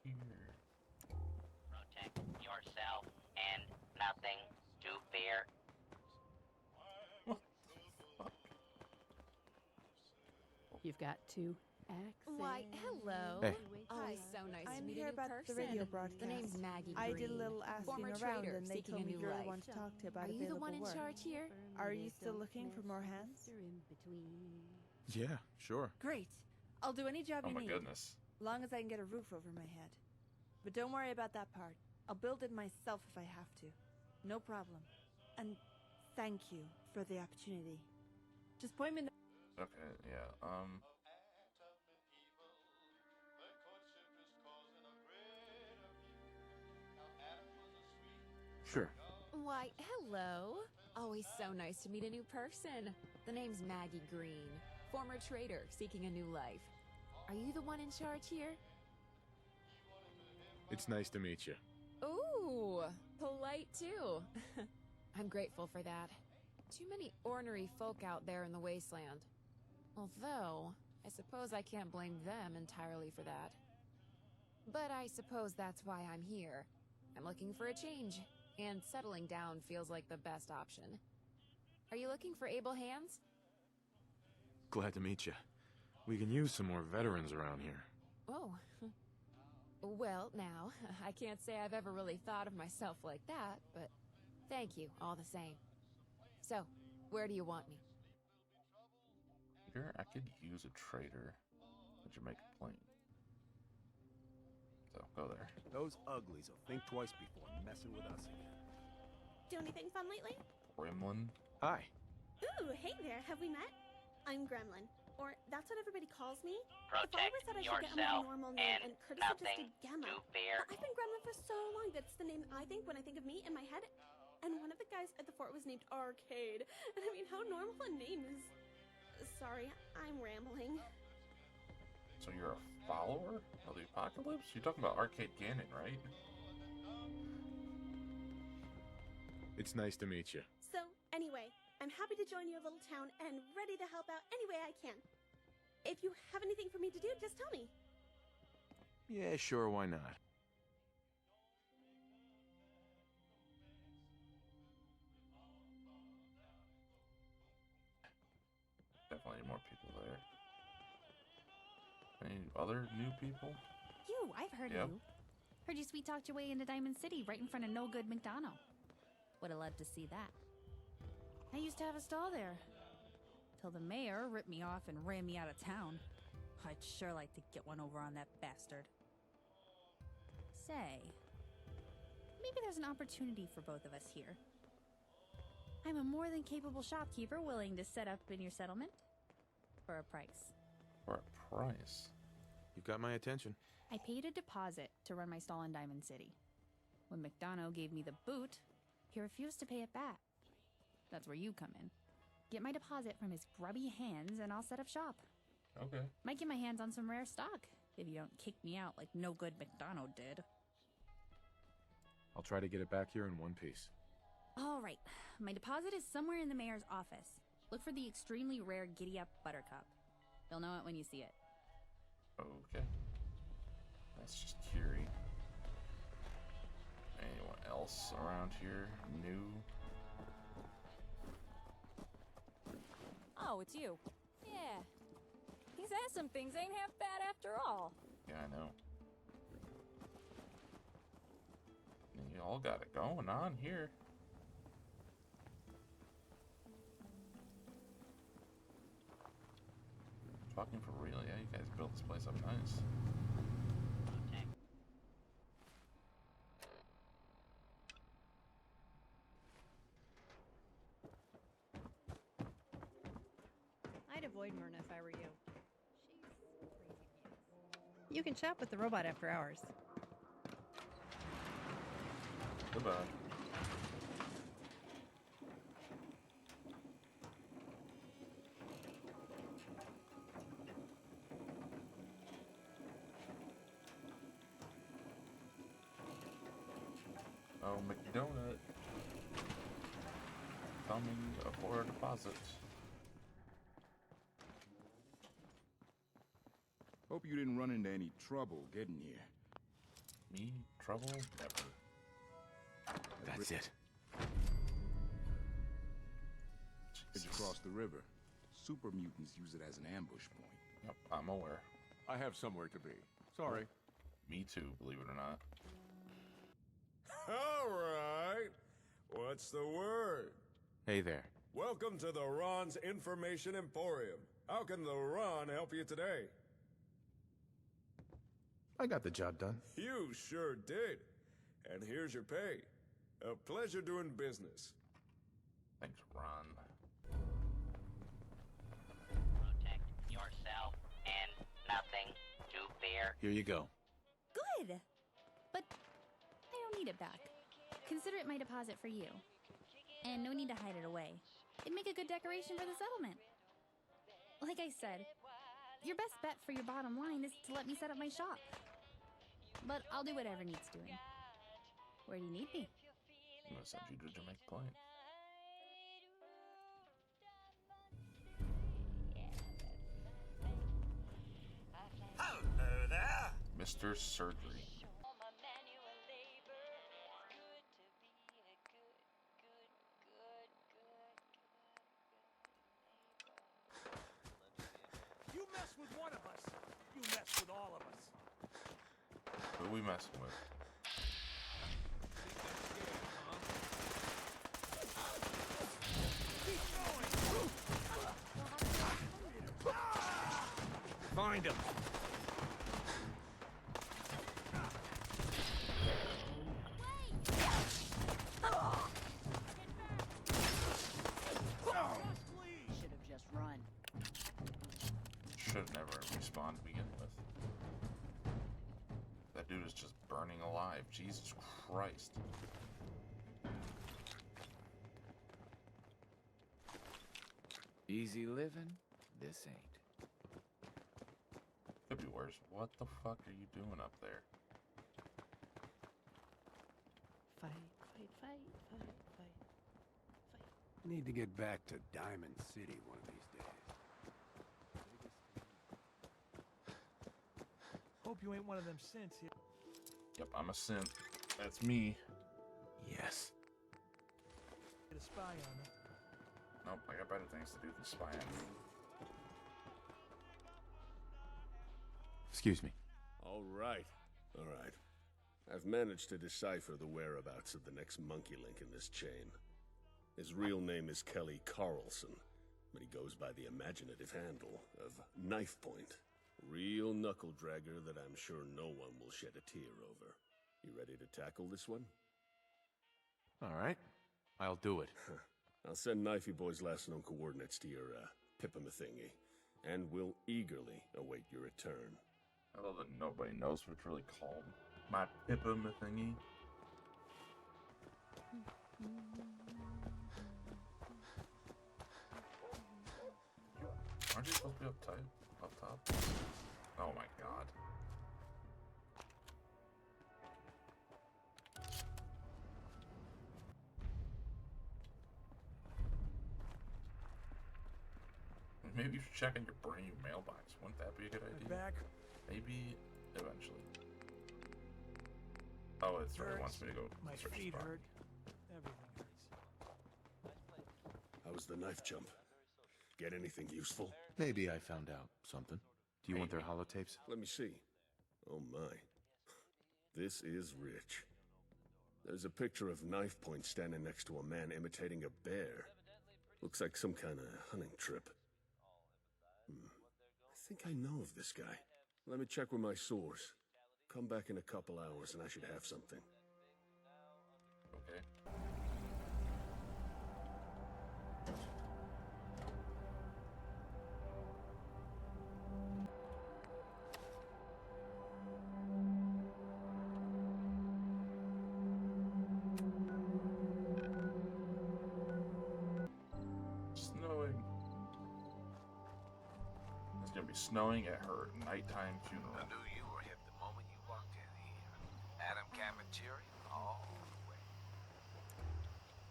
here? Protect yourself and nothing to fear. What the fuck? You've got two accents. Why, hello. Hey. Always so nice to I'm meet here a new about person. the radio broadcast. The name's Maggie I Green. did a little asking former around, trader and they seeking told a me new you're the life. one to talk to about Are you the available one in work. charge here? Are you still looking for more hands? Yeah, sure. Great. I'll do any job Oh you my need, goodness. long as I can get a roof over my head. But don't worry about that part. I'll build it myself if I have to. No problem. And thank you for the opportunity. Just point me in the... Okay, yeah, Sure. Why, hello. Always so nice to meet a new person. The name's Maggie Green. Former trader seeking a new life. Are you the one in charge here? It's nice to meet you. Ooh, polite too. I'm grateful for that. Too many ornery folk out there in the wasteland. Although, I suppose I can't blame them entirely for that. But I suppose that's why I'm here. I'm looking for a change, and settling down feels like the best option. Are you looking for able hands? Glad to meet you. We can use some more veterans around here. Oh. Well, now, I can't say I've ever really thought of myself like that, but thank you all the same. So, where do you want me? here I could use a trader at Jamaica Plain. So, go there. Those uglies will think twice before messing with us again. Do anything fun lately? Gremlin? Hi. Ooh, hey there, have we met? I'm Gremlin, or that's what everybody calls me. Protect If I ever said I should get a yourself more normal name, and and Curtis nothing suggested Gamma. to fear. I've been Gremlin for so long that's the name I think when I think of me in my head. And one of the guys at the fort was named Arcade. And I mean, how normal a name is. Sorry, I'm rambling. So you're a follower of the apocalypse? You're talking about Arcade Gannon, right? It's nice to meet you. So, anyway, I'm happy to join your little town and ready to help out any way I can. If you have anything for me to do, just tell me. Yeah, sure, why not? Definitely more people there. Any other new people? You, I've heard Yep. of you. Heard you sweet talked your way into Diamond City right in front of no good McDonald. Would have loved to see that. I used to have a stall there. Till the mayor ripped me off and ran me out of town. I'd sure like to get one over on that bastard. Say, maybe there's an opportunity for both of us here. I'm a more than capable shopkeeper willing to set up in your settlement. For a price. For a price? You've got my attention. I paid a deposit to run my stall in Diamond City. When McDonough gave me the boot, he refused to pay it back. That's where you come in. Get my deposit from his grubby hands and I'll set up shop. Okay. Might get my hands on some rare stock, if you don't kick me out like no good McDonough did. I'll try to get it back here in one piece. All right, my deposit is somewhere in the mayor's office. Look for the extremely rare Giddy-Up Buttercup. You'll know it when you see it. Okay. That's just Curie. Anyone else around here new? Oh, it's you. Yeah. These awesome things ain't half bad after all. Yeah, I know. You all got it going on here. Talking for real, yeah, you guys built this place up nice. I'd avoid Myrna if I were you. She's crazy pants. You can shop with the robot after hours. Goodbye. Oh, McDonut. Coming for a deposit. Hope you didn't run into any trouble getting here. Me? Trouble? Never. That's it. Bridge across the river. Super mutants use it as an ambush point. Yep, I'm aware. I have somewhere to be. Sorry. Me too, believe it or not. All right. What's the word? Hey there. Welcome to the Ron's Information Emporium. How can the Ron help you today? I got the job done. You sure did. And here's your pay. A pleasure doing business. Thanks, Ron. Protect yourself and nothing to fear. Here you go. Good! But I don't need it back. Consider it my deposit for you. And no need to hide it away. It'd make a good decoration for the settlement. Like I said, your best bet for your bottom line is to let me set up my shop. But I'll do whatever needs doing. Where do you need me? I'm gonna send you to Jamaica Plain. Hello there. Mr. Surgery. You mess with one of us, you mess with all of us. Who are we messing with? Find him. Should have just run. Should have never respawned to begin with. That dude is just burning alive. Jesus Christ. Easy living? This ain't. Could be worse. What the fuck are you doing up there? Fight, fight, fight, fight, fight, fight. Need to get back to Diamond City one of these days. Hope you ain't one of them synths here. Yep, I'm a synth. That's me. Yes. Get a spy on me. Nope, I got better things to do than spy on me. Excuse me. All right. I've managed to decipher the whereabouts of the next monkey link in this chain. His real name is Kelly Carlson, but he goes by the imaginative handle of Knife Point. Real knuckle dragger that I'm sure no one will shed a tear over. You ready to tackle this one? All right. I'll do it. I'll send Knifey Boy's last known coordinates to your, Pippamathingy, and will eagerly await your return. I love that nobody knows what it's really called. My Pippamathingy. Aren't you supposed to be up top? Oh my god. Maybe you should check in your brand new mailbox. Wouldn't that be a good idea? Back. Maybe eventually. Oh, it's right. It wants me to go. My search feet spot. hurt. Everything hurts. How was the knife jump? Get anything useful? Maybe I found out something. Do you want their holotapes? Let me see. Oh my. This is rich. There's a picture of Knife Point standing next to a man imitating a bear. Looks like some kind of hunting trip. I think I know of this guy. Let me check with my source. Come back in a couple hours and I should have something. Okay. Snowing. It's gonna be snowing at her nighttime funeral. I knew you were hip the moment you walked in here. Adam Cafeteria all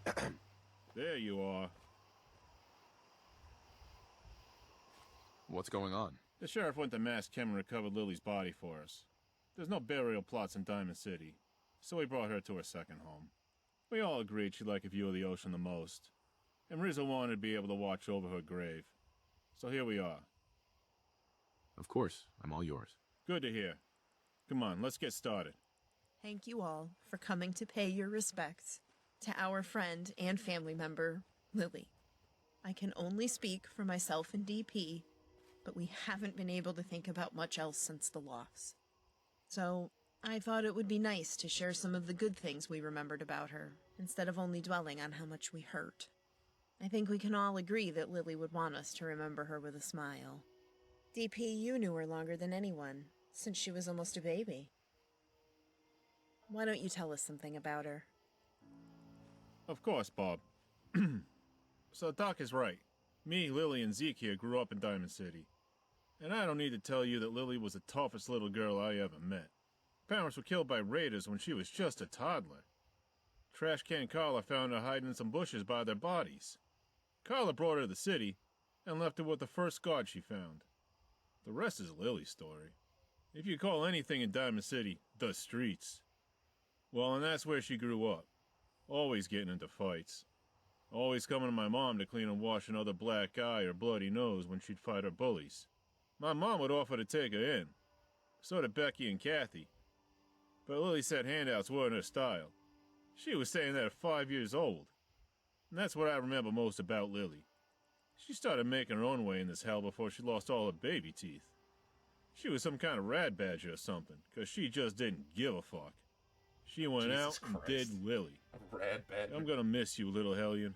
the way. There you are. What's going on? The sheriff went to Mass Chem and recovered Lily's body for us. There's no burial plots in Diamond City, so we brought her to her second home. We all agreed she'd like a view of the ocean the most, and Rizzo wanted to be able to watch over her grave. So here we are. Of course, I'm all yours. Good to hear. Come on, let's get started. Thank you all for coming to pay your respects to our friend and family member, Lily. I can only speak for myself and DP, but we haven't been able to think about much else since the loss. So, I thought it would be nice to share some of the good things we remembered about her, instead of only dwelling on how much we hurt. I think we can all agree that Lily would want us to remember her with a smile. DP, you knew her longer than anyone, since she was almost a baby. Why don't you tell us something about her? Of course, Bob. So Doc is right. Me, Lily, and Zeke here grew up in Diamond City. And I don't need to tell you that Lily was the toughest little girl I ever met. Parents were killed by raiders when she was just a toddler. Trash can Carla found her hiding in some bushes by their bodies. Carla brought her to the city and left her with the first guard she found. The rest is Lily's story. If you call anything in Diamond City the streets. Well, and that's where she grew up. Always getting into fights. Always coming to my mom to clean and wash another black eye or bloody nose when she'd fight her bullies. My mom would offer to take her in. So did Becky and Kathy. But Lily said handouts weren't her style. She was saying that at 5 years old. And that's what I remember most about Lily. She started making her own way in this hell before she lost all her baby teeth. She was some kind of rad badger or something, 'cause she just didn't give a fuck. She went Jesus out and Christ. did Lily. A rad badger. I'm gonna miss you, little hellion.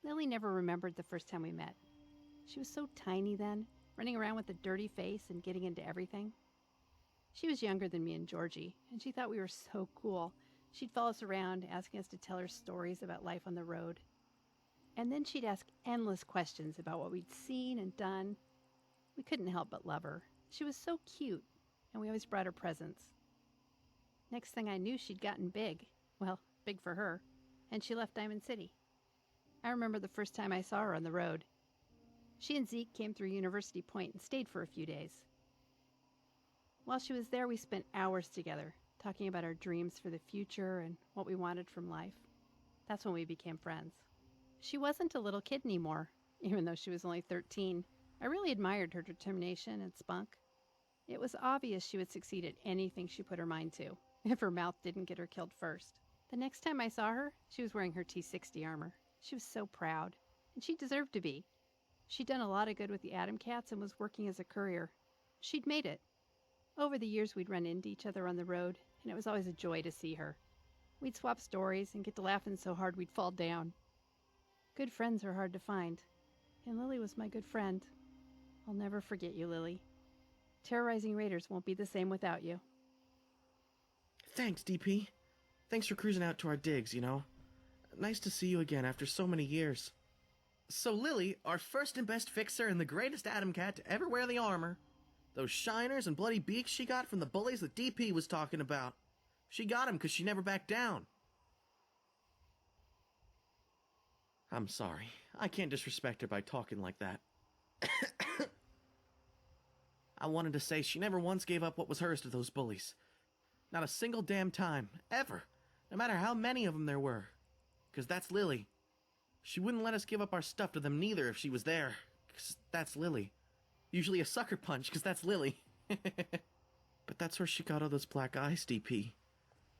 Lily never remembered the first time we met. She was so tiny then, running around with a dirty face and getting into everything. She was younger than me and Georgie, and she thought we were so cool. She'd follow us around, asking us to tell her stories about life on the road. And then she'd ask endless questions about what we'd seen and done. We couldn't help but love her. She was so cute, and we always brought her presents. Next thing I knew, she'd gotten big. Well, big for her. And she left Diamond City. I remember the first time I saw her on the road. She and Zeke came through University Point and stayed for a few days. While she was there, we spent hours together, talking about our dreams for the future and what we wanted from life. That's when we became friends. She wasn't a little kid anymore, even though she was only 13. I really admired her determination and spunk. It was obvious she would succeed at anything she put her mind to, if her mouth didn't get her killed first. The next time I saw her, she was wearing her T60 armor. She was so proud, and she deserved to be. She'd done a lot of good with the Atom Cats and was working as a courier. She'd made it. Over the years, we'd run into each other on the road, and it was always a joy to see her. We'd swap stories and get to laughing so hard we'd fall down. Good friends are hard to find, and Lily was my good friend. I'll never forget you, Lily. Terrorizing raiders won't be the same without you. Thanks, DP. Thanks for cruising out to our digs, you know. Nice to see you again after so many years. So Lily, our first and best fixer and the greatest Atom Cat to ever wear the armor. Those shiners and bloody beaks she got from the bullies that DP was talking about. She got them because she never backed down. I'm sorry. I can't disrespect her by talking like that. I wanted to say she never once gave up what was hers to those bullies. Not a single damn time, ever. No matter how many of them there were. 'Cause that's Lily. She wouldn't let us give up our stuff to them neither if she was there. 'Cause that's Lily. Usually a sucker punch, 'cause that's Lily. But that's where she got all those black eyes, DP.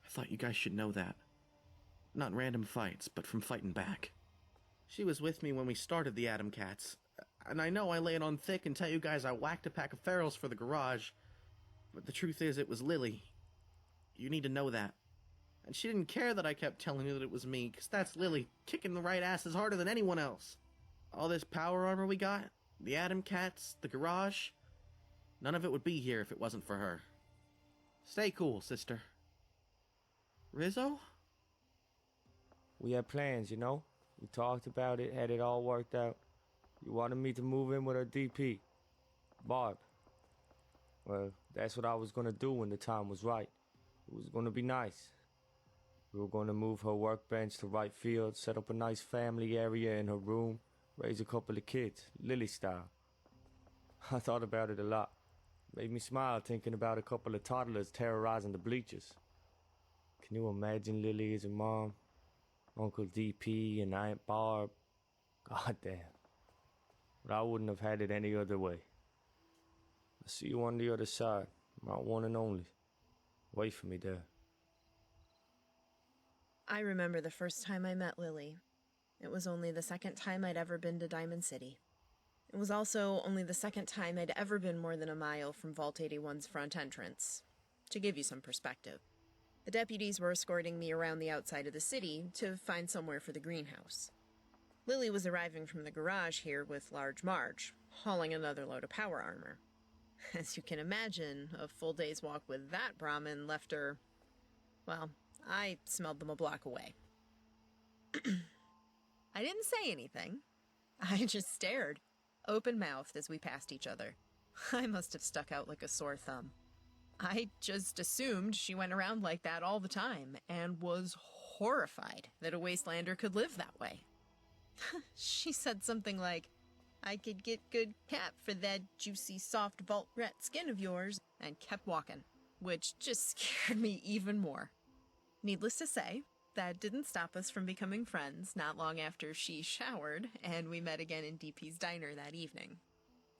I thought you guys should know that. Not in random fights, but from fighting back. She was with me when we started the Atom Cats. And I know I lay it on thick and tell you guys I whacked a pack of ferals for the garage. But the truth is, it was Lily. You need to know that. And she didn't care that I kept telling you that it was me, 'cause that's Lily, kicking the right asses harder than anyone else. All this power armor we got, the Atom Cats, the garage, none of it would be here if it wasn't for her. Stay cool, sister. Rizzo? We had plans, you know? We talked about it, had it all worked out. You wanted me to move in with our DP, Barb. Well, that's what I was gonna do when the time was right. It was gonna be nice. We were gonna move her workbench to right field, set up a nice family area in her room, raise a couple of kids, Lily style. I thought about it a lot. Made me smile thinking about a couple of toddlers terrorizing the bleachers. Can you imagine Lily as her mom? Uncle DP and Aunt Barb? God damn. But I wouldn't have had it any other way. I'll see you on the other side, my one and only. Wait for me there. I remember the first time I met Lily. It was only the second time I'd ever been to Diamond City. It was also only the second time I'd ever been more than a mile from Vault 81's front entrance. To give you some perspective, the deputies were escorting me around the outside of the city to find somewhere for the greenhouse. Lily was arriving from the garage here with Large Marge, hauling another load of power armor. As you can imagine, a full day's walk with that Brahmin left her... well, I smelled them a block away. I didn't say anything. I just stared, open-mouthed as we passed each other. I must have stuck out like a sore thumb. I just assumed she went around like that all the time and was horrified that a wastelander could live that way. She said something like, "I could get good cap for that juicy, soft vault rat skin of yours," and kept walking, which just scared me even more. Needless to say, that didn't stop us from becoming friends not long after she showered and we met again in DP's diner that evening.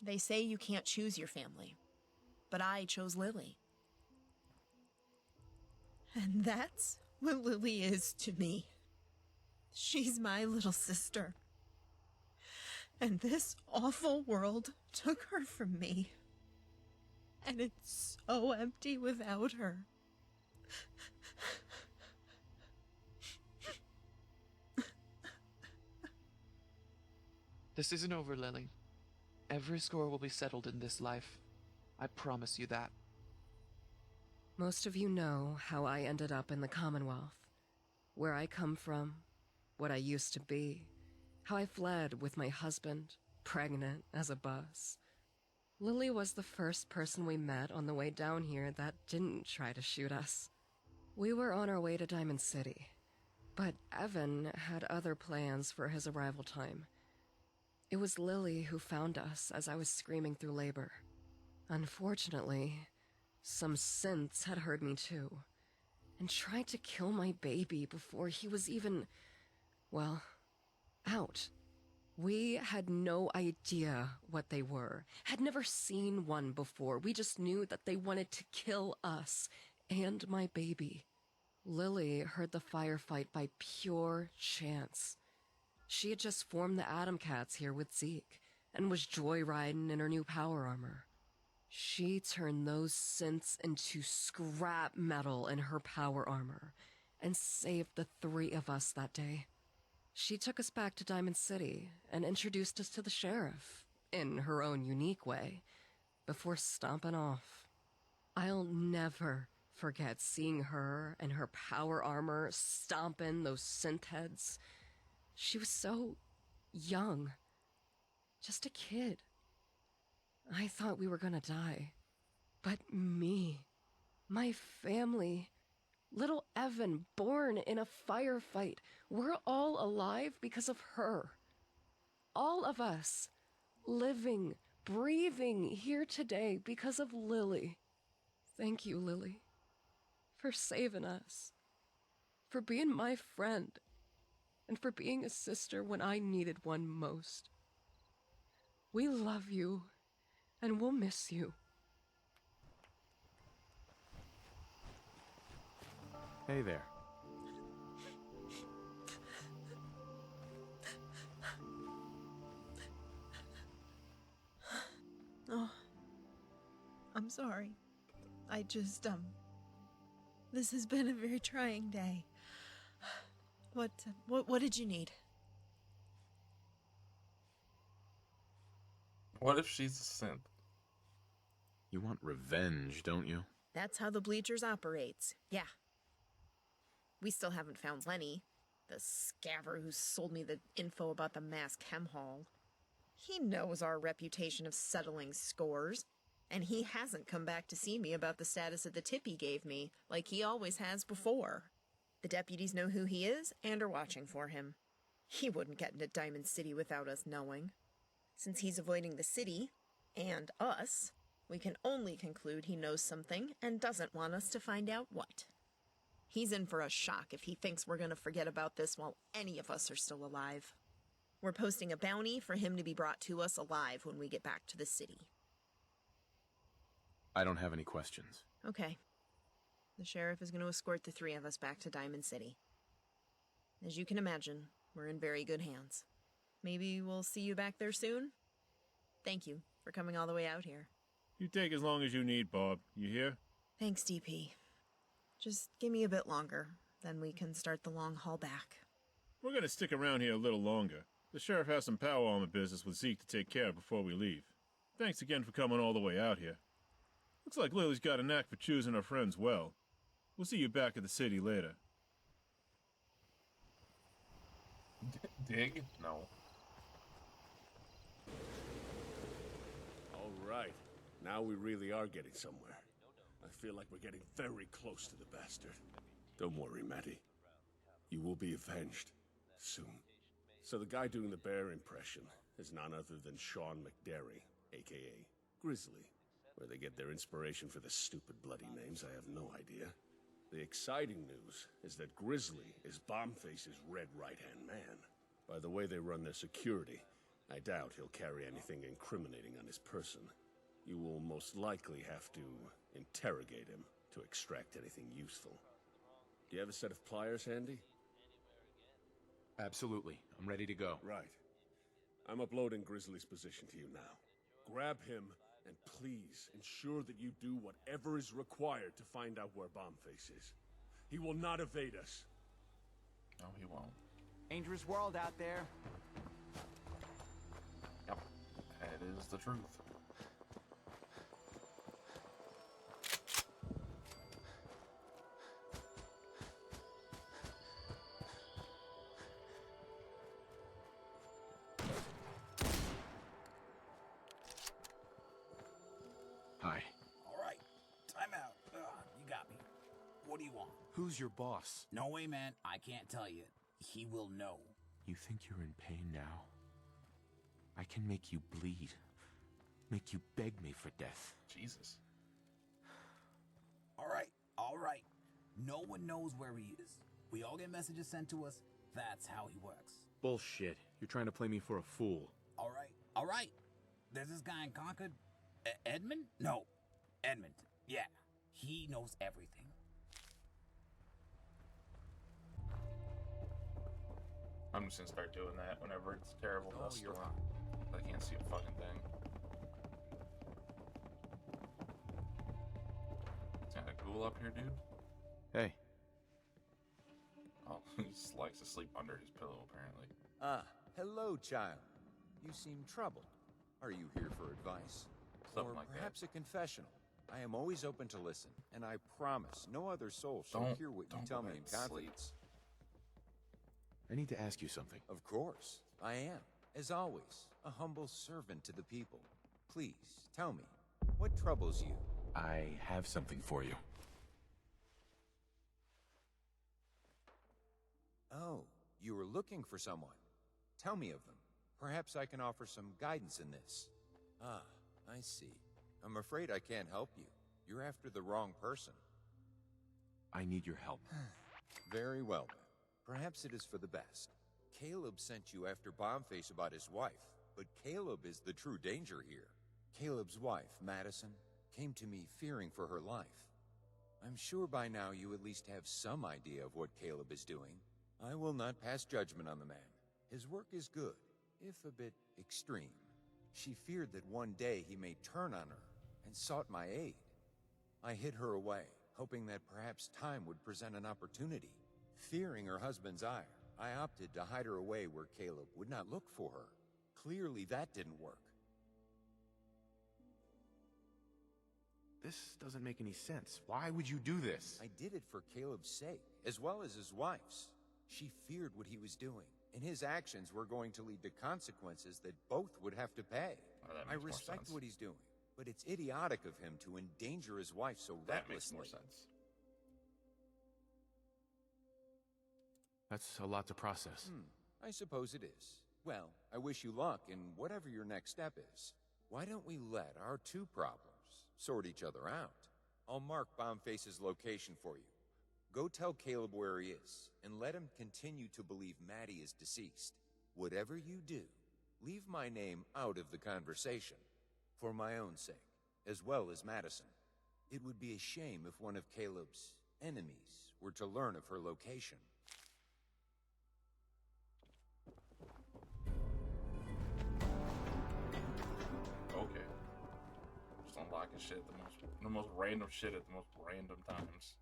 They say you can't choose your family, but I chose Lily. And that's what Lily is to me. She's my little sister. And this awful world took her from me. And it's so empty without her. This isn't over, Lily. Every score will be settled in this life. I promise you that. Most of you know how I ended up in the Commonwealth. Where I come from, what I used to be, how I fled with my husband, pregnant as a bus. Lily was the first person we met on the way down here that didn't try to shoot us. We were on our way to Diamond City, but Evan had other plans for his arrival time. It was Lily who found us as I was screaming through labor. Unfortunately, some synths had heard me too, and tried to kill my baby before he was even, well, out. We had no idea what they were, had never seen one before. We just knew that they wanted to kill us and my baby. Lily heard the firefight by pure chance. She had just formed the Atom Cats here with Zeke, and was joyriding in her new power armor. She turned those synths into scrap metal in her power armor, and saved the 3 of us that day. She took us back to Diamond City, and introduced us to the sheriff, in her own unique way, before stomping off. I'll never forget seeing her and her power armor stomping those synth heads. She was so young. Just a kid. I thought we were gonna die. But me, my family, little Evan born in a firefight, we're all alive because of her. All of us, living, breathing here today because of Lily. Thank you, Lily, for saving us, for being my friend, and for being a sister when I needed one most. We love you, and we'll miss you. Hey there. Oh, I'm sorry. I just, this has been a very trying day. What did you need? What if she's a synth? You want revenge, don't you? That's how the Bleachers operates. Yeah. We still haven't found Lenny, the scabber who sold me the info about the mass chem hall. He knows our reputation of settling scores, and he hasn't come back to see me about the status of the tip he gave me, like he always has before. The deputies know who he is and are watching for him. He wouldn't get into Diamond City without us knowing. Since he's avoiding the city, and us, We can only conclude he knows something and doesn't want us to find out what. He's in for a shock if he thinks we're gonna forget about this while any of us are still alive. We're posting a bounty for him to be brought to us alive when we get back to the city. I don't have any questions. Okay. The sheriff is going to escort the three of us back to Diamond City. As you can imagine, we're in very good hands. Maybe we'll see you back there soon? Thank you for coming all the way out here. You take as long as you need, Bob. You hear? Thanks, DP. Just give me a bit longer, then we can start the long haul back. We're gonna stick around here a little longer. The sheriff has some power armor business with Zeke to take care of before we leave. Thanks again for coming all the way out here. Looks like Lily's got a knack for choosing her friends well. We'll see you back at the city later. Dig? No. All right. Now we really are getting somewhere. I feel like we're getting very close to the bastard. Don't worry, Matty. You will be avenged. Soon. So the guy doing the bear impression is none other than Sean McDerry, a.k.a. Grizzly. Where they get their inspiration for the stupid bloody names, I have no idea. The exciting news is that Grizzly is Bombface's red right-hand man. By the way they run their security, I doubt he'll carry anything incriminating on his person. You will most likely have to interrogate him to extract anything useful. Do you have a set of pliers handy? Absolutely. I'm ready to go. Right. I'm uploading Grizzly's position to you now. Grab him, and please ensure that you do whatever is required to find out where Bombface is. He will not evade us. No, he won't. Dangerous world out there. Yep, that is the truth. Hi. All right, time out. You got me. What do you want? Who's your boss? No way, man. I can't tell you. He will know. You think you're in pain now? I can make you bleed. Make you beg me for death. Jesus. All right, all right. No one knows where he is. We all get messages sent to us. That's how he works. Bullshit. You're trying to play me for a fool. All right, all right. There's this guy in Concord. Edmund? No, Edmund. Yeah, he knows everything. I'm just gonna start doing that whenever it's terrible dust storm. I can't see a fucking thing. Is that a ghoul up here, dude? Hey. Oh, he just likes to sleep under his pillow, apparently. Ah, hello, child. You seem troubled. Are you here for advice? Something or like that. perhaps a confessional? I am always open to listen, and I promise no other soul shall hear what you tell me in confidence. I need to ask you something. Of course, I am, as always, a humble servant to the people. Please, tell me, what troubles you? I have something for you. Oh, you were looking for someone. Tell me of them. Perhaps I can offer some guidance in this. Ah, I see. I'm afraid I can't help you. You're after the wrong person. I need your help. Very well, then. Perhaps it is for the best. Caleb sent you after Bombface about his wife, but Caleb is the true danger here. Caleb's wife, Madison, came to me fearing for her life. I'm sure by now you at least have some idea of what Caleb is doing. I will not pass judgment on the man. His work is good, if a bit extreme. She feared that one day he may turn on her, and sought my aid. I hid her away, hoping that perhaps time would present an opportunity. Fearing her husband's ire, I opted to hide her away where Caleb would not look for her. Clearly that didn't work. This doesn't make any sense. Why would you do this? I did it for Caleb's sake, as well as his wife's. She feared what he was doing, and his actions were going to lead to consequences that both would have to pay. I respect what he's doing, but it's idiotic of him to endanger his wife so That makes recklessly. more sense. That's a lot to process. I suppose it is. Well, I wish you luck in whatever your next step is. Why don't we let our two problems sort each other out. I'll mark Bombface's location for you. Go tell Caleb where he is, and let him continue to believe Maddie is deceased. Whatever you do, leave my name out of the conversation, for my own sake, as well as Madison. It would be a shame if one of Caleb's enemies were to learn of her location. Okay. Just unlocking shit at the most random shit at the most random times.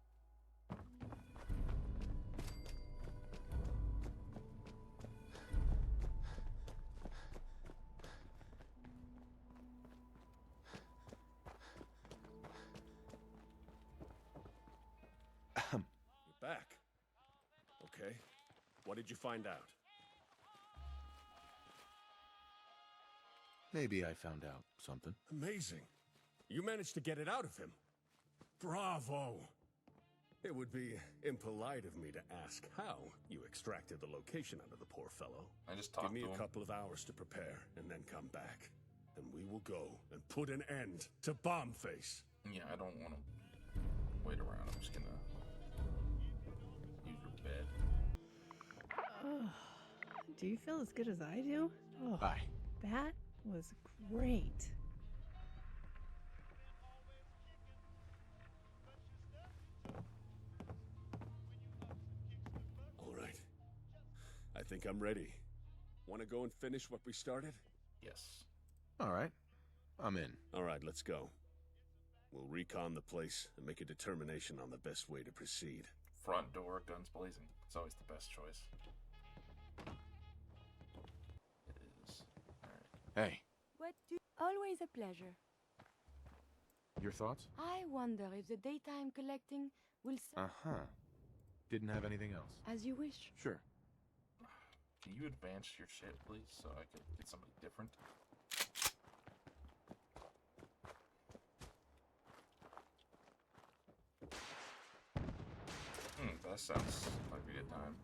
You're back. Okay. What did you find out? Maybe I found out something. Amazing. You managed to get it out of him. Bravo. It would be impolite of me to ask how you extracted the location out of the poor fellow. I just talked Give me to a him. couple of hours to prepare, and then come back. And we will go and put an end to Bombface. Yeah, I don't want to wait around. I'm just gonna use your bed. Do you feel as good as I do? Oh, Bye. that was great. All right. I think I'm ready. Want to go and finish what we started? Yes. All right. I'm in. All right, let's go. We'll recon the place and make a determination on the best way to proceed. Front door, guns blazing. It's always the best choice. It is. Alright. Hey, What do? Always a pleasure. your thoughts? I wonder if the daytime collecting will. Uh-huh. Didn't have anything else. As you wish. Sure. Can you advance your shit, please, so I can get somebody different? That sounds like a good time.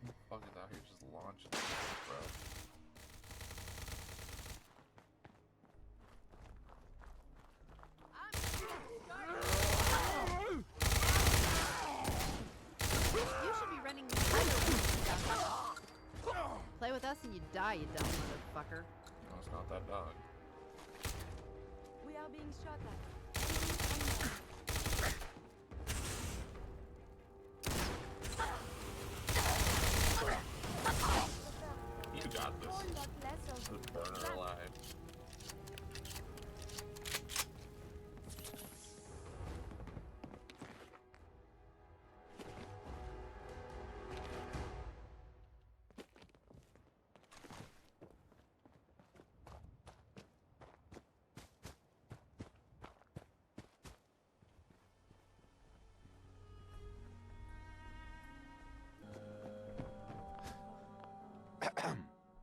Who the fuck is out here just launching shit, bro? You should be running the Play with us and you die, you dumb motherfucker. No, it's not that dog. We are being shot at. You got this. Just burn her alive.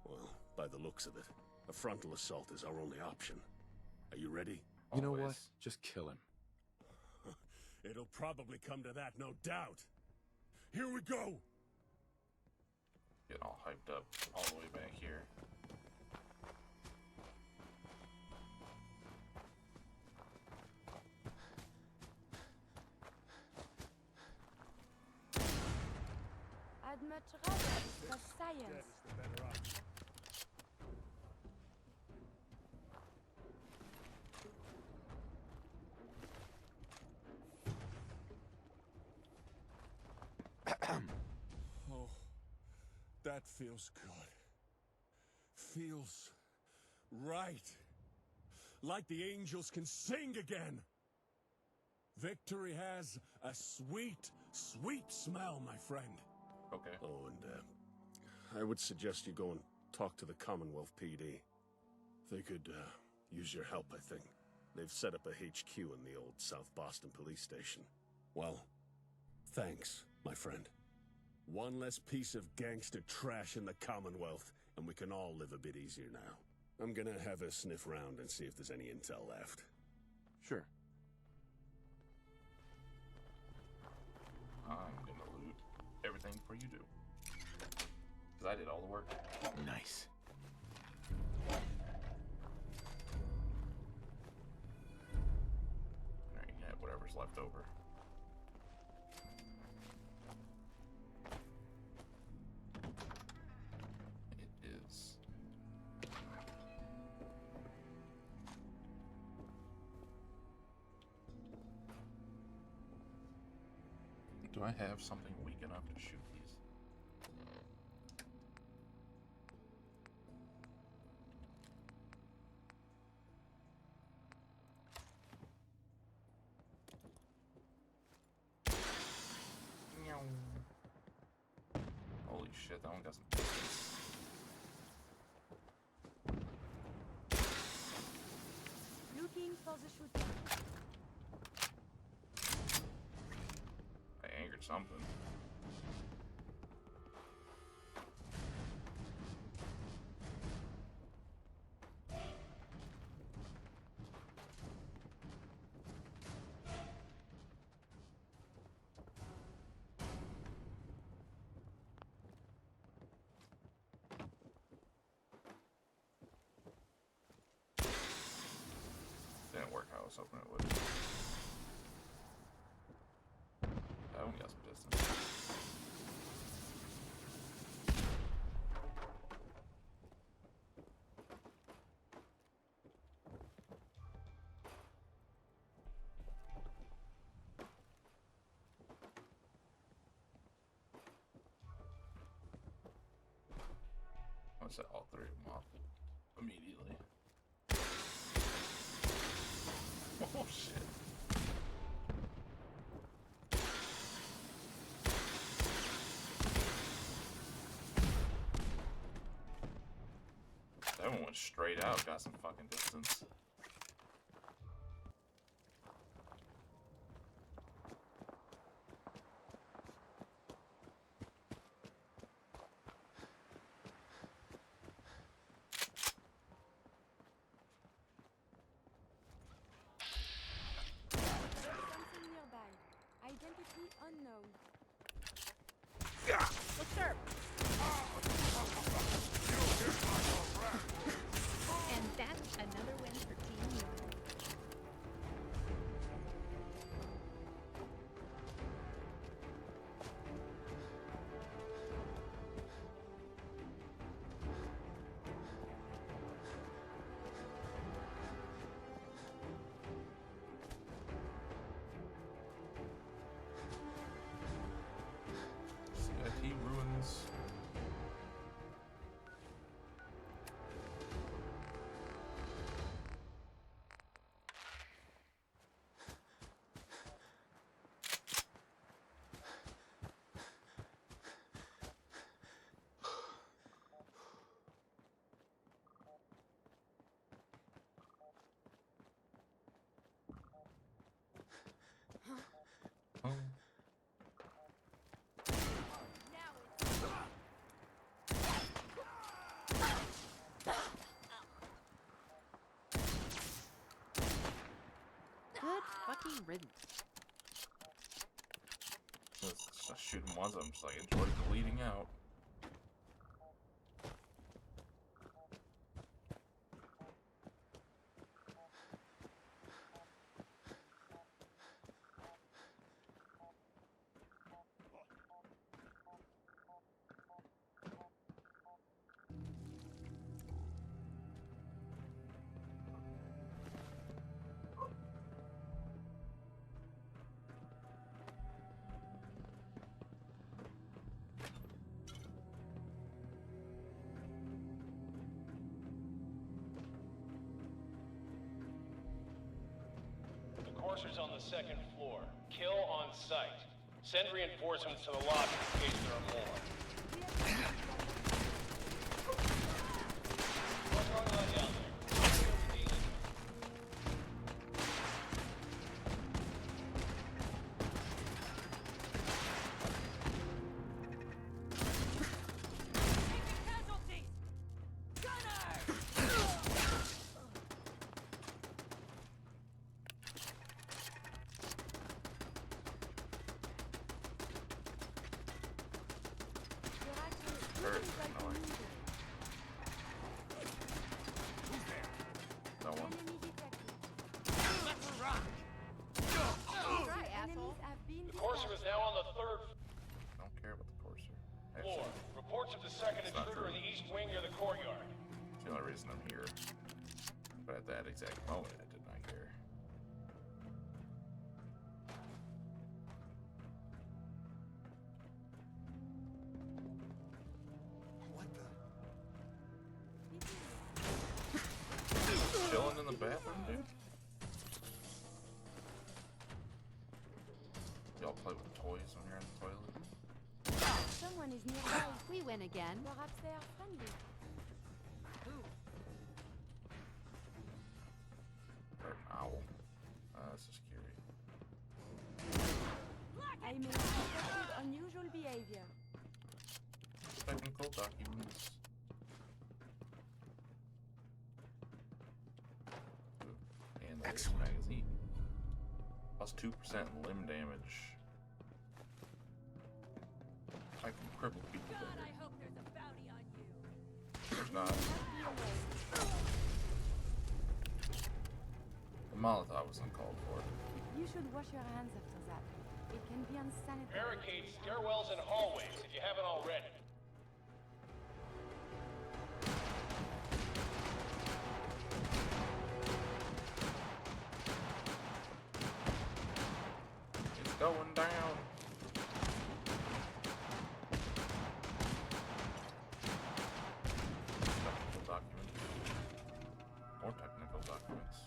Well, by the looks of it, a frontal assault is our only option. Are you ready? You know what? Just kill him. It'll probably come to that, no doubt. Here we go! Getting all hyped up all the way back here. I'd much rather discuss science. Oh, that feels good. Feels right. Like the angels can sing again. Victory has a sweet, sweet smell, my friend. Okay. Oh, and I would suggest you go and talk to the Commonwealth PD. They could use your help, I think. They've set up a HQ in the old South Boston police station. Well, thanks, my friend. One less piece of gangster trash in the Commonwealth, and we can all live a bit easier now. I'm gonna have a sniff around and see if there's any intel left. Sure. I'm gonna loot everything before you do. Because I did all the work. Nice. Alright, you can have whatever's left over. It is. Do I have something weak enough to shoot these? Holy shit, that one got some distance. Looking for the shooter. I angered something. Didn't work how I was hoping it would. That one got some distance. I'm gonna set all three of them off immediately. Oh shit. That one went straight out, got some fucking distance. Something nearby. Identity unknown. Look sharp. And that's another win for Team Human. CIT ruins. Oh. Good fucking riddance. Just shooting ones, I'm just like, enjoy bleeding out. The courser's on the second floor. Kill on sight. Send reinforcements to the lobby in case there are more. What's going on down there? reports of the second intruder in the east wing near the courtyard. It's the only reason I'm here. But at that exact moment, I did not care. Chilling in the bathroom, dude? Y'all play with toys when you're in the toilet? Someone is nearby. We win again. Perhaps they are friendly. Or an owl. This is scary. I may have detected unusual behavior. Technical documents. And there's a magazine. Plus 2% limb damage. I can cripple people. God, I hope there's a bounty on you. There's not. The Molotov was uncalled for. You should wash your hands after that. It can be unsanitary. Barricade stairwells and hallways if you haven't already. It's going down. Technical documents. More technical documents.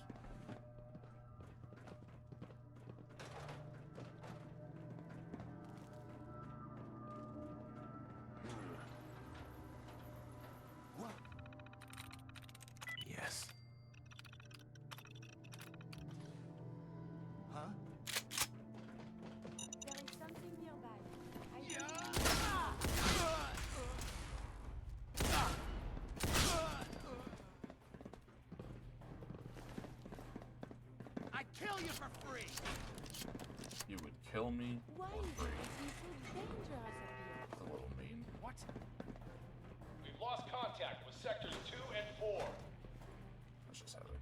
Yes. Huh? There is something nearby. I'd kill you for free! You would kill me Why for is free. everything so dangerous up here? It's a little mean. What? We've lost contact with sectors 2 and 4. That's just Heather.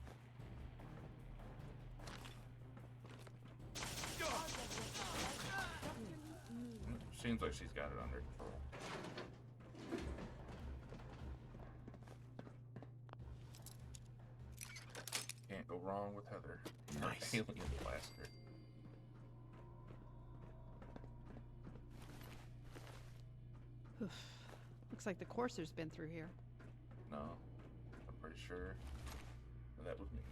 Seems like she's got it under control. Can't go wrong with Heather. Nice. Alien blaster. Looks like the courser's been through here. No, I'm pretty sure that was me.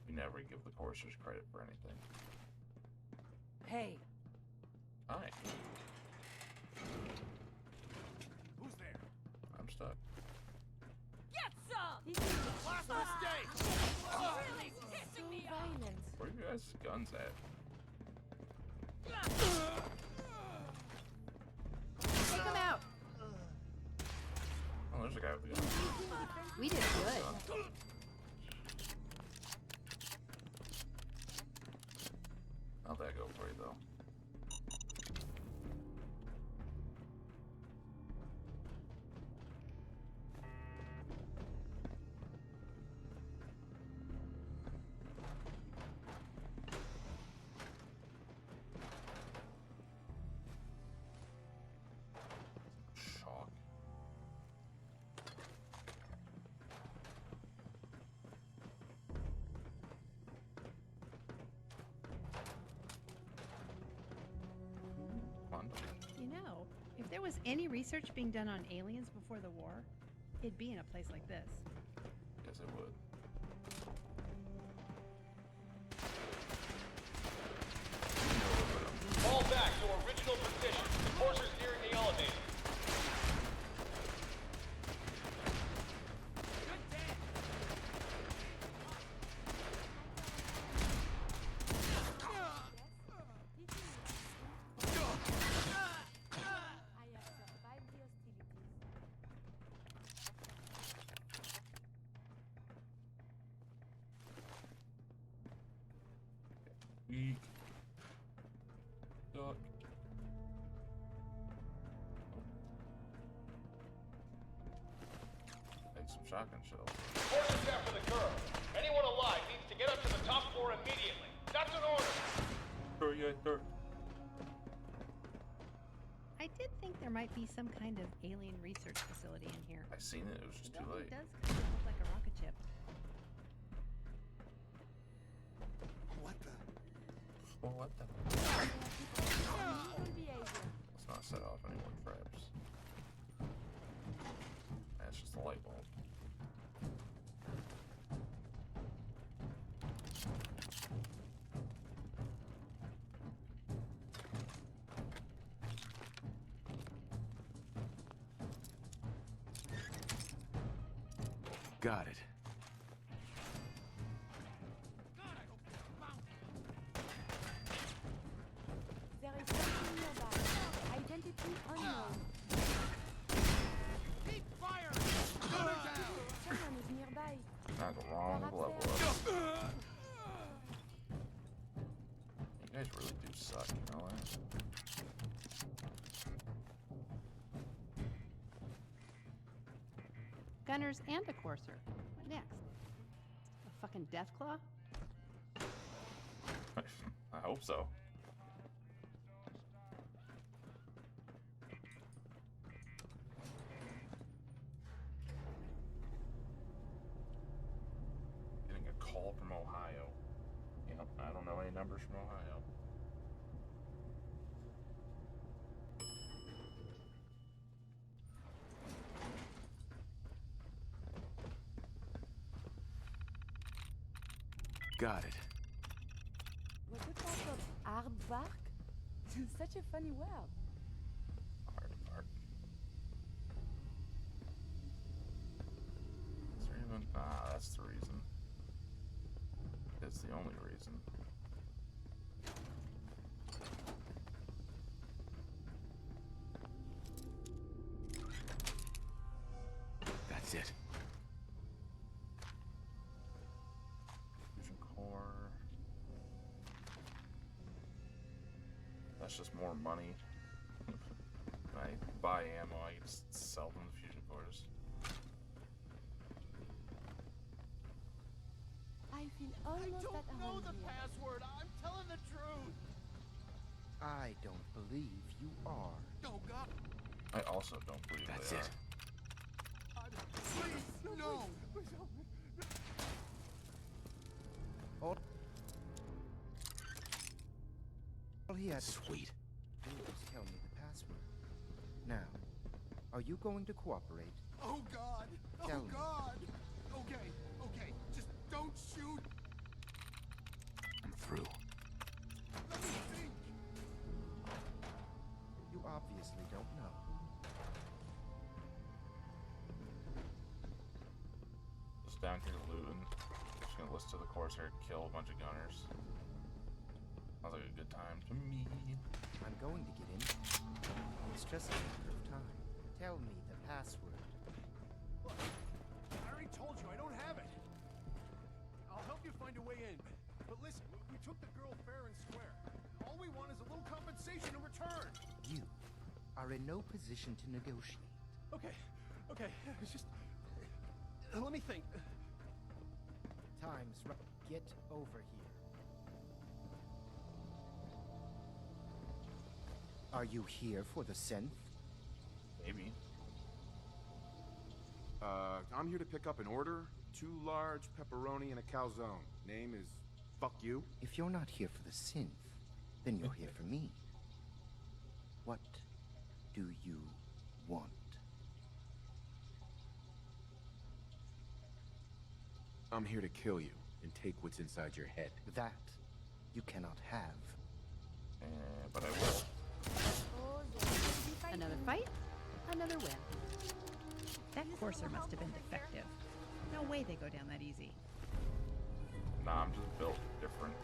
You never give the coursers credit for anything. Hey. Hi, Who's there? I'm stuck. Get some! Last mistake! Really pissing me off! Violent. Where are you guys' guns at? Take him out. Oh, there's a guy with a gun. We did good. How'd that go for you, though? Shock. Fun. You know, if there was any research being done on aliens before the war, it'd be in a place like this. Yes, it would. Fall back to original position. The courser's nearing the elevator. I have survived the hostilities. Weak. Duck. Take some shotgun shells. Courser's after the girl. Anyone alive needs to get up to the top floor immediately. That's an order. Hurry, hurry. did think there might be some kind of alien research facility in here. I seen it. It was just too It late. does kind of look like a rocket ship. What the? Let's not set off any more traps. That's just a light bulb. Got it. There is something nearby. Identity unknown. Keep firing! Someone is nearby. Not the wrong level up. You guys really do suck, you know that? Gunners and a courser. What next? A fucking Deathclaw? I hope so. Getting a call from Ohio. Yep, I don't know any numbers from Ohio. Got it. Was it part of aardvark? Such a funny word. Aardvark. Is there even? Ah, that's the reason. It's the only reason. That's it. Fusion core. That's just more money. When I buy ammo, I can just sell them the fusion cores. I feel almost at I don't know home the here. password. I'm telling the truth. I don't believe you are. Oh God! I also don't believe That's they it. Please, no. All he had Sweet. to do was tell me the password. Now, are you going to cooperate? Oh God! Oh Tell me. God! Okay, okay. Just don't shoot. I'm through. Let me think. You obviously don't know. Just down here looting. Just gonna listen to the Corsair kill a bunch of gunners. Sounds like a good time to me. I'm going to get in. It's just a matter of time. Tell me the password. Look, I already told you I don't have it. I'll help you find a way in. But listen, we took the girl fair and square. All we want is a little compensation in return. You are in no position to negotiate. Okay, okay. It's just let me think. Time's right. Get over here. Are you here for the synth? Maybe. I'm here to pick up an order. 2 large pepperoni and a calzone. Name is Fuck You. If you're not here for the synth, then you're here for me. What do you want? I'm here to kill you and take what's inside your head. That you cannot have. But I will. Another fight, another win. That courser must have been defective. No way they go down that easy. Nah, I'm just built different.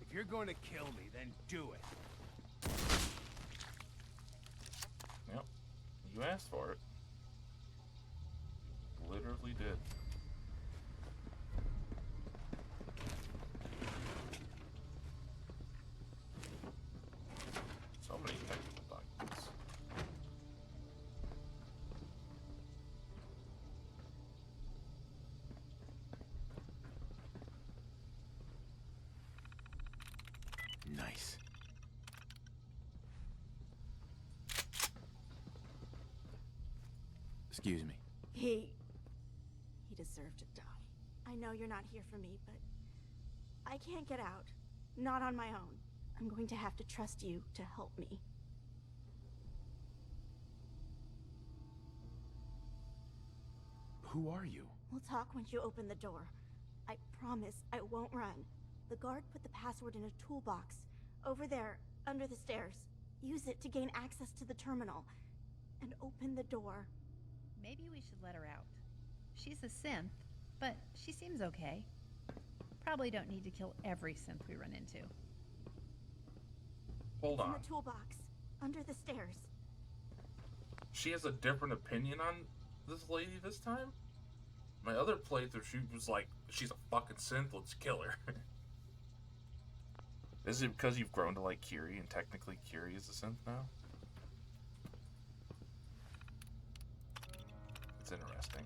If you're going to kill me, then do it. Yep. You asked for it. Literally did. So many technical documents. Nice. Excuse me. He deserved to die. I know you're not here for me, but I can't get out. Not on my own. I'm going to have to trust you to help me. Who are you? We'll talk once you open the door. I promise I won't run. The guard put the password in a toolbox. Over there, under the stairs. Use it to gain access to the terminal. And open the door. Maybe we should let her out. She's a synth, but she seems okay. Probably don't need to kill every synth we run into. Hold It's on. in the toolbox. Under the stairs. She has a different opinion on this lady this time? My other playthrough, she was like, she's a fucking synth, let's kill her. Is it because you've grown to like Kiri, and technically Kiri is a synth now? It's interesting.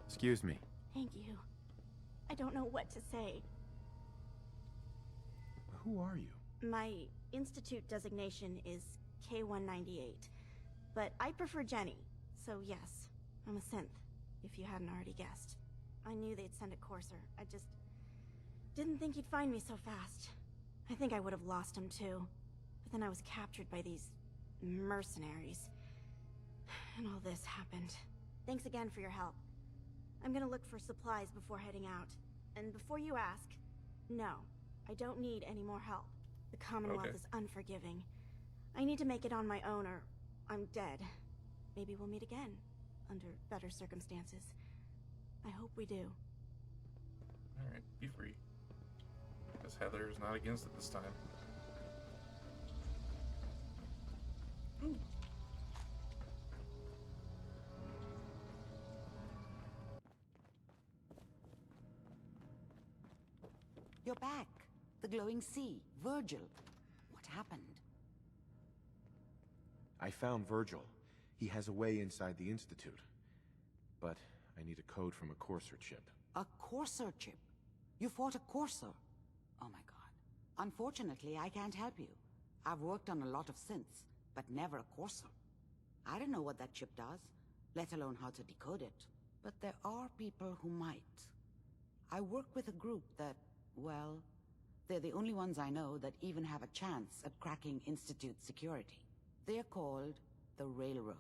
Excuse me. Thank you. I don't know what to say. Who are you? My institute designation is K198, but I prefer Jenny, so yes, I'm a synth, if you hadn't already guessed. I knew they'd send a courser, I just didn't think he'd find me so fast. I think I would have lost him too, but then I was captured by these mercenaries, and all this happened. Thanks again for your help. I'm gonna look for supplies before heading out, and before you ask, no, I don't need any more help. The Commonwealth is unforgiving. I need to make it on my own or I'm dead. Maybe we'll meet again, under better circumstances. I hope we do. Alright, be free. Guess Heather is not against it this time. You're back. The glowing sea. Virgil. What happened? I found Virgil. He has a way inside the Institute. But I need a code from a Courser chip. A Courser chip? You fought a Courser? Oh my god. Unfortunately, I can't help you. I've worked on a lot of synths, but never a Courser. I don't know what that chip does, let alone how to decode it. But there are people who might. I work with a group that, well, they're the only ones I know that even have a chance at cracking Institute security. They're called the Railroad.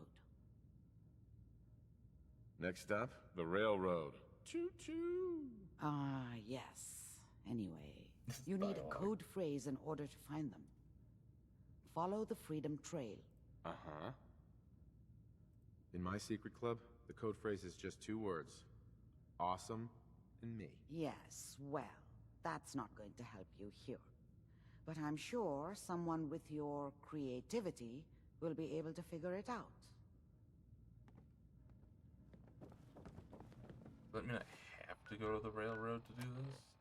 Next up, the railroad. Choo-choo! Ah, yes. Anyway, you need a code phrase in order to find them. Follow the Freedom Trail. Uh-huh. In my secret club, the code phrase is just 2 words. Awesome and me. Yes, well, that's not going to help you here. But I'm sure someone with your creativity will be able to figure it out. Does that mean I have to go to the railroad to do this?